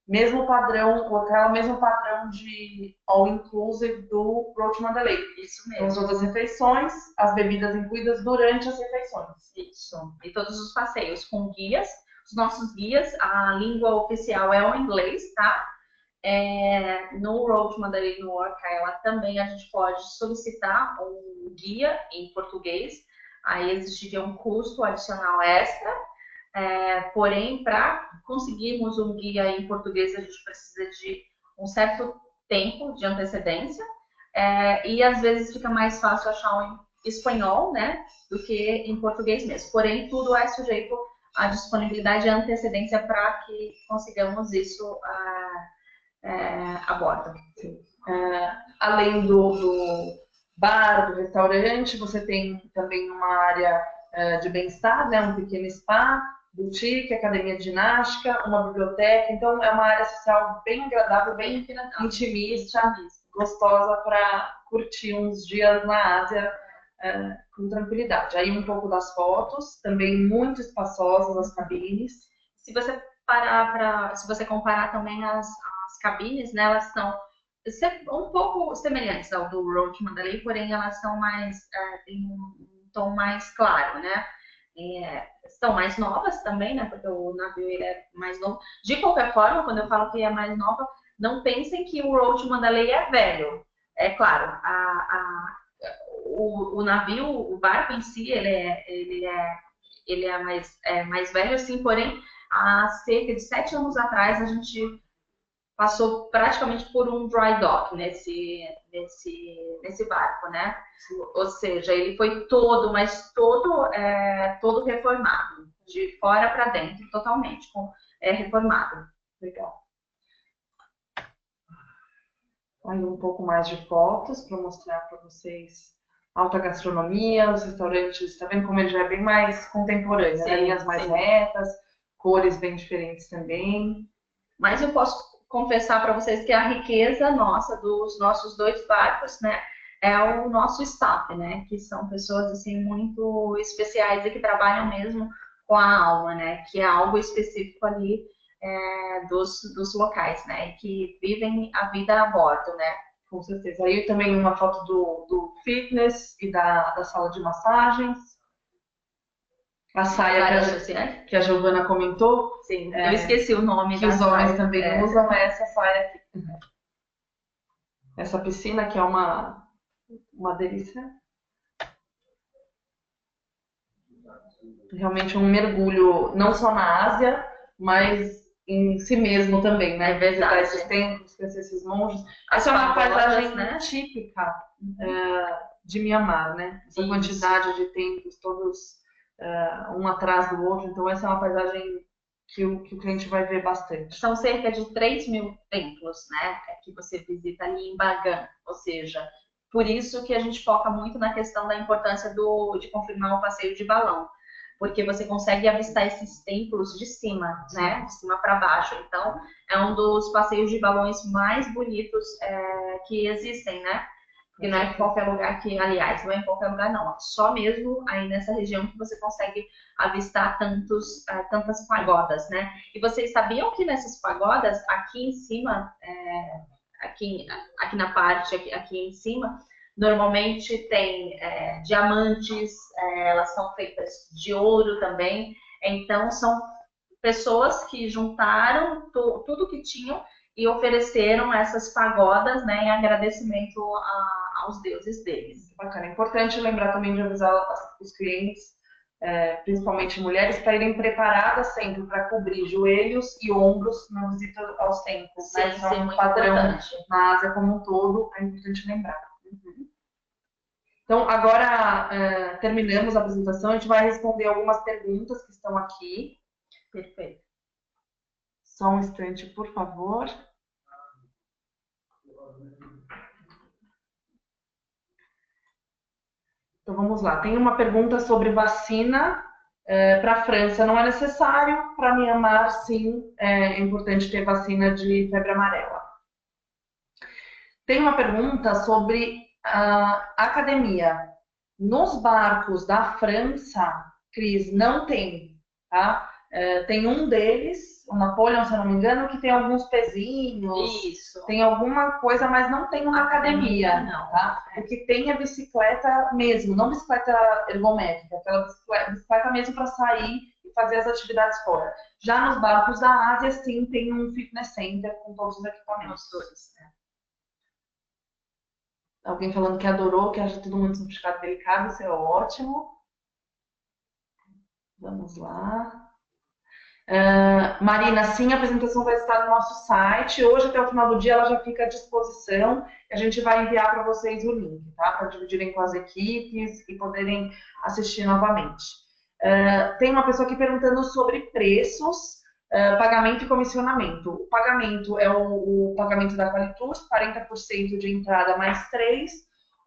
Mesmo padrão, aquela mesmo padrão de all-inclusive do Roach Mandalay. Isso mesmo. Então, todas as refeições, as bebidas incluídas durante as refeições. Isso. E todos os passeios com guias. Os nossos guias, a língua oficial é o inglês, tá? No Roach Mandalay, no Orcaela, também a gente pode solicitar um guia em português. Aí existiria um custo adicional extra. Porém, para conseguirmos um guia em português, a gente precisa de um certo tempo de antecedência. E às vezes fica mais fácil achar um espanhol, né, do que em português mesmo. Porém, tudo é sujeito à disponibilidade e à antecedência para que consigamos isso a bordo. Além do bar, do restaurante, você tem também uma área de bem-estar, né, um pequeno spa, boutique, academia de ginástica, uma biblioteca. Então, é uma área social bem agradável, bem intimista, gostosa para curtir uns dias na Ásia com tranquilidade. Aí um pouco das fotos, também muito espaçosas as cabines. Se você comparar também as cabines, né, elas são um pouco semelhantes ao do Roach Mandalay, porém elas são mais em um tom mais claro, né? São mais novas também, né? Porque o navio ele é mais novo. De qualquer forma, quando eu falo que é mais nova, não pensem que o Roach Mandalay é velho. É claro, o navio, o barco em si, ele é mais velho, sim, porém, há cerca de 7 anos atrás, a gente passou praticamente por um dry dock nesse barco, né? Ou seja, ele foi todo reformado, de fora para dentro, totalmente reformado. Legal. Aí um pouco mais de fotos para mostrar para vocês alta gastronomia, os restaurantes, tá vendo como ele já é bem mais contemporâneo, né? Linhas mais retas, cores bem diferentes também. Mas eu posso confessar para vocês que a riqueza nossa dos nossos 2 barcos, né, é o nosso staff, né? Que são pessoas assim muito especiais e que trabalham mesmo com a alma, né? Que é algo específico ali dos locais, né? Que vivem a vida a bordo, né? Com certeza. Aí também uma foto do fitness e da sala de massagens. A saia que a Giovana comentou. Sim, eu esqueci o nome que os homens também usam, é essa saia aqui. Essa piscina que é uma delícia. Realmente um mergulho, não só na Ásia, mas em si mesmo também, né? Visitar esses templos, conhecer esses monges. Essa é uma paisagem, né, típica de Mianmar, né? Essa quantidade de templos, todos um atrás do outro. Então, essa é uma paisagem que o cliente vai ver bastante. São cerca de 3.000 templos, né? Que você visita ali em Bagan, ou seja, por isso que a gente foca muito na questão da importância de confirmar o passeio de balão, porque você consegue avistar esses templos de cima, né? De cima para baixo. Então, é um dos passeios de balões mais bonitos que existem, né? Porque não é em qualquer lugar que, aliás, não é em qualquer lugar não, só mesmo aí nessa região que você consegue avistar tantas pagodas, né? E vocês sabiam que nessas pagodas, aqui em cima, aqui na parte, aqui em cima, normalmente tem diamantes, elas são feitas de ouro também, então são pessoas que juntaram tudo que tinham e ofereceram essas pagodas, né, em agradecimento aos deuses deles. Bacana. É importante lembrar também de avisar os clientes, principalmente mulheres, para irem preparadas sempre para cobrir joelhos e ombros na visita aos templos. Sim, né? Isso é um padrão na Ásia como um todo, é importante lembrar. Uhum. Então, agora terminamos a apresentação, a gente vai responder algumas perguntas que estão aqui. Perfeito. Só um instante, por favor. Então vamos lá. Tem uma pergunta sobre vacina para a França. Não é necessário, para Mianmar, sim, é importante ter vacina de febre amarela. Tem uma pergunta sobre a academia. Nos barcos da França, Cris, não tem, tá? Tem um deles, o Napoleon, se eu não me engano, que tem alguns pezinhos, tem alguma coisa, mas não tem uma academia, não, tá? O que tem é bicicleta mesmo, não bicicleta ergométrica, aquela bicicleta mesmo para sair e fazer as atividades fora. Já nos barcos da Ásia, sim, tem um fitness center com todos os equipamentos. Alguém falando que adorou, que acha tudo muito sofisticado e delicado, isso é ótimo. Vamos lá. Marina, sim, a apresentação vai estar no nosso site. Hoje, até o final do dia, ela já fica à disposição. A gente vai enviar para vocês o link, tá? Para dividirem com as equipes e poderem assistir novamente. Tem uma pessoa aqui perguntando sobre preços, pagamento e comissionamento. O pagamento é o pagamento da Qualitur, 40% de entrada mais 3%,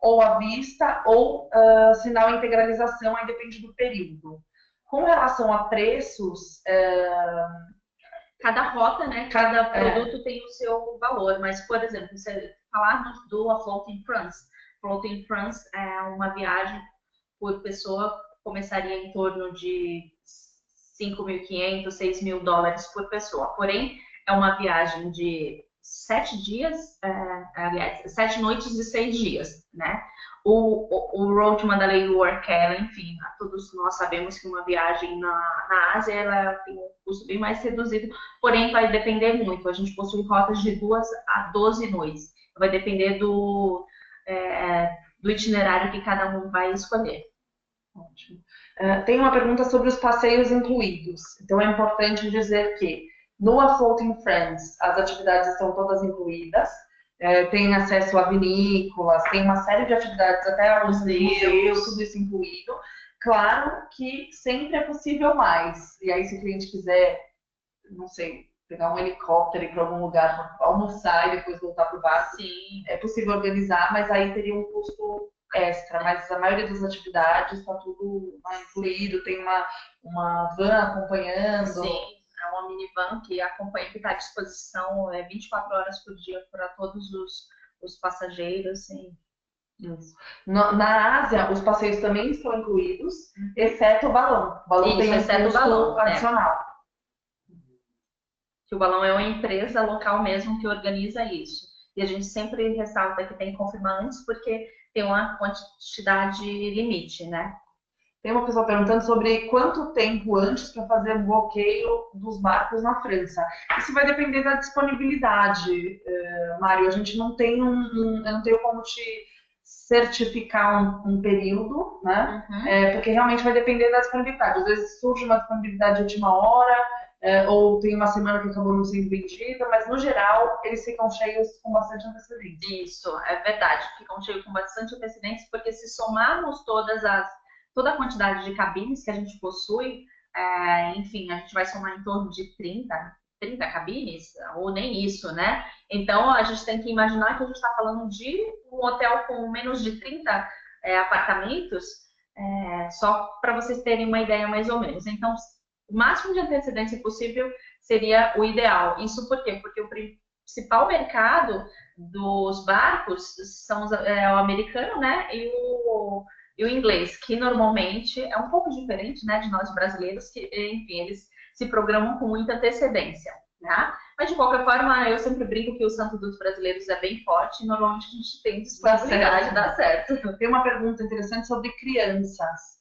ou à vista, ou sinal integralização, aí depende do período. Com relação a preços, cada rota, né? Cada produto tem o seu valor, mas, por exemplo, se falarmos do A Floating France, Floating France é uma viagem por pessoa, começaria em torno de 5.500, $6.000 por pessoa. Porém, é uma viagem de 7 dias, aliás, 7 noites e 6 dias, né? O Road Mandalay Workella, enfim, todos nós sabemos que uma viagem na Ásia ela tem um custo bem mais reduzido, porém vai depender muito. A gente possui rotas de 2 a 12 noites. Vai depender do itinerário que cada um vai escolher. Ótimo. Tem uma pergunta sobre os passeios incluídos. Então é importante dizer que no A Floating France as atividades estão todas incluídas. Tem acesso a vinícolas, tem uma série de atividades, até a museus, tudo isso incluído. Claro que sempre é possível mais. E aí, se o cliente quiser, não sei, pegar um helicóptero e ir para algum lugar para almoçar e depois voltar para o barco, sim, é possível organizar, mas aí teria um custo extra. Mas a maioria das atividades está tudo incluído, tem uma van acompanhando. Sim. É uma minivan que acompanha, que está à disposição 24 horas por dia para todos os passageiros. Sim. Isso. Na Ásia, os passeios também estão incluídos, exceto o balão. O balão tem um exceto o custo balão, adicional. Que o balão é uma empresa local mesmo que organiza isso. E a gente sempre ressalta que tem que confirmar antes, porque tem uma quantidade limite, né? Tem uma pessoa perguntando sobre quanto tempo antes para fazer o bloqueio dos barcos na França. Isso vai depender da disponibilidade, Mário. A gente não tem eu não tenho como te certificar um período, né? Porque realmente vai depender da disponibilidade. Às vezes surge uma disponibilidade de última hora, ou tem uma semana que acabou não sendo vendida, mas no geral eles ficam cheios com bastante antecedência. Isso, é verdade. Ficam cheios com bastante antecedência, porque se somarmos toda a quantidade de cabines que a gente possui, enfim, a gente vai somar em torno de 30 cabines, ou nem isso, né? Então, a gente tem que imaginar que a gente está falando de um hotel com menos de 30 apartamentos, só para vocês terem uma ideia mais ou menos. Então, o máximo de antecedência possível seria o ideal. Isso por quê? Porque o principal mercado dos barcos são o americano, né? E o inglês, que normalmente é um pouco diferente, né, de nós brasileiros, que, enfim, eles se programam com muita antecedência, né? Mas, de qualquer forma, eu sempre brinco que o santo dos brasileiros é bem forte e normalmente a gente tem disponibilidade, dá certo. Tem uma pergunta interessante sobre crianças.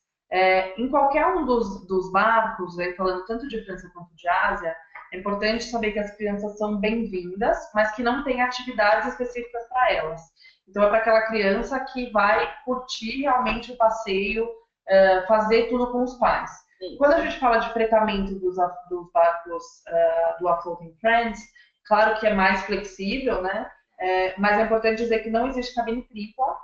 Em qualquer um dos barcos, aí, falando tanto de França quanto de Ásia, é importante saber que as crianças são bem-vindas, mas que não tem atividades específicas para elas. Então, é para aquela criança que vai curtir realmente o passeio, fazer tudo com os pais. Quando a gente fala de fretamento dos barcos do A Floating Friends, claro que é mais flexível, né? Mas é importante dizer que não existe cabine tripla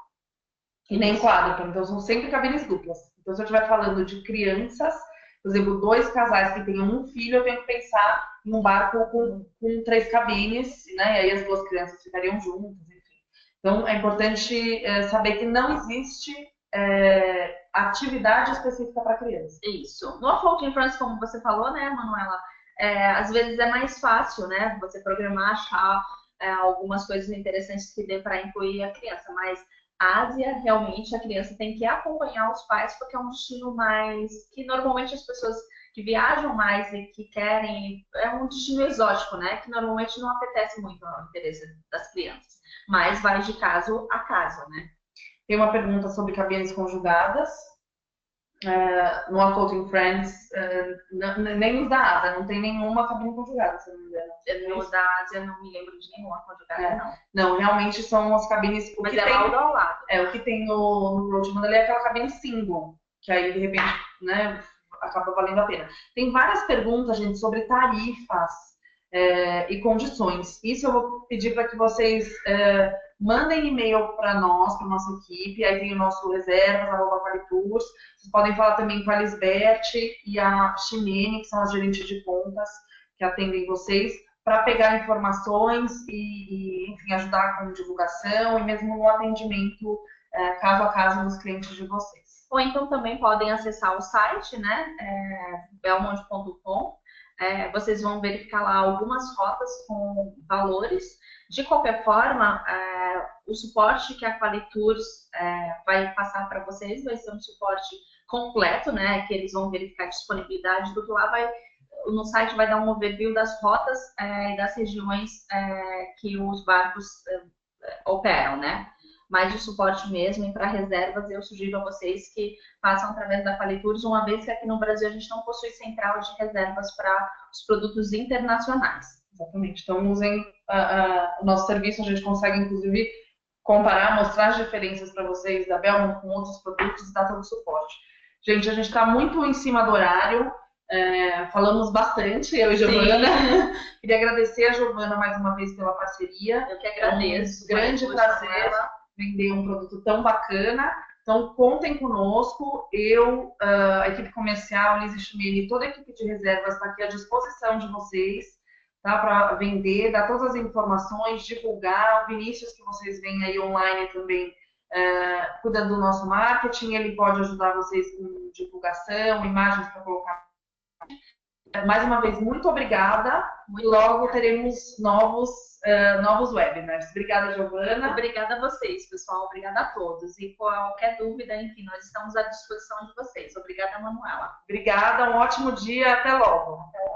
e nem quádrupla. Então, são sempre cabines duplas. Então, se eu estiver falando de crianças, por exemplo, 2 casais que tenham um filho, eu tenho que pensar em um barco com 3 cabines, né? E aí as 2 crianças ficariam juntas, enfim. Então, é importante saber que não existe atividade específica para criança. Isso. No Floating Friends, como você falou, né, Manuela, às vezes é mais fácil, né, você programar, achar algumas coisas interessantes que dê para incluir a criança, mas Ásia, realmente, a criança tem que acompanhar os pais, porque é um destino mais que normalmente as pessoas que viajam mais e que querem, é um destino exótico, né, que normalmente não apetece muito ao interesse das crianças, mas vai de caso a caso, né. Tem uma pergunta sobre cabines conjugadas. No A Floating Friends, nem os da Ásia, não tem nenhuma cabine conjugada, se não me engano. No da Ásia, não me lembro de nenhuma conjugada, não. Não, realmente são as cabines... Mas é lado ao lado. O que tem no Road Model é aquela cabine single, que aí, de repente, né, acaba valendo a pena. Tem várias perguntas, gente, sobre tarifas e condições. Isso eu vou pedir para que vocês mandem e-mail para nós, para nossa equipe. Aí tem o nosso reservas@qualitours. Vocês podem falar também com a Lisbeth e a Ximene, que são as gerentes de contas que atendem vocês, para pegar informações e, enfim, ajudar com divulgação e mesmo no atendimento caso a caso dos clientes de vocês. Ou então também podem acessar o site, né, belmont.com. Vocês vão verificar lá algumas rotas com valores. De qualquer forma, o suporte que a Qualitours vai passar para vocês vai ser um suporte completo, né, que eles vão verificar a disponibilidade, tudo lá no site vai dar um overview das rotas e das regiões que os barcos operam, né? Mas de suporte mesmo e para reservas, eu sugiro a vocês que façam através da Qualitours, uma vez que aqui no Brasil a gente não possui central de reservas para os produtos internacionais. Exatamente. Então, usem o nosso serviço, a gente consegue, inclusive, comparar, mostrar as diferenças para vocês da Belmont com outros produtos e dar todo o suporte. Gente, a gente está muito em cima do horário, falamos bastante, eu e Giovana. Queria agradecer a Giovana mais uma vez pela parceria. Eu que agradeço. É um grande prazer vender um produto tão bacana. Então, contem conosco. A equipe comercial, Liz e Ximene, toda a equipe de reservas está aqui à disposição de vocês, tá? Para vender, dar todas as informações, divulgar. O Vinícius, que vocês veem aí online também, cuida do nosso marketing. Ele pode ajudar vocês com divulgação, imagens para colocar. Mais uma vez, muito obrigada. E logo teremos novos webinars. Obrigada, Giovana. Obrigada a vocês, pessoal. Obrigada a todos. E qualquer dúvida, enfim, nós estamos à disposição de vocês. Obrigada, Manuela. Obrigada, um ótimo dia. Até logo. Até logo.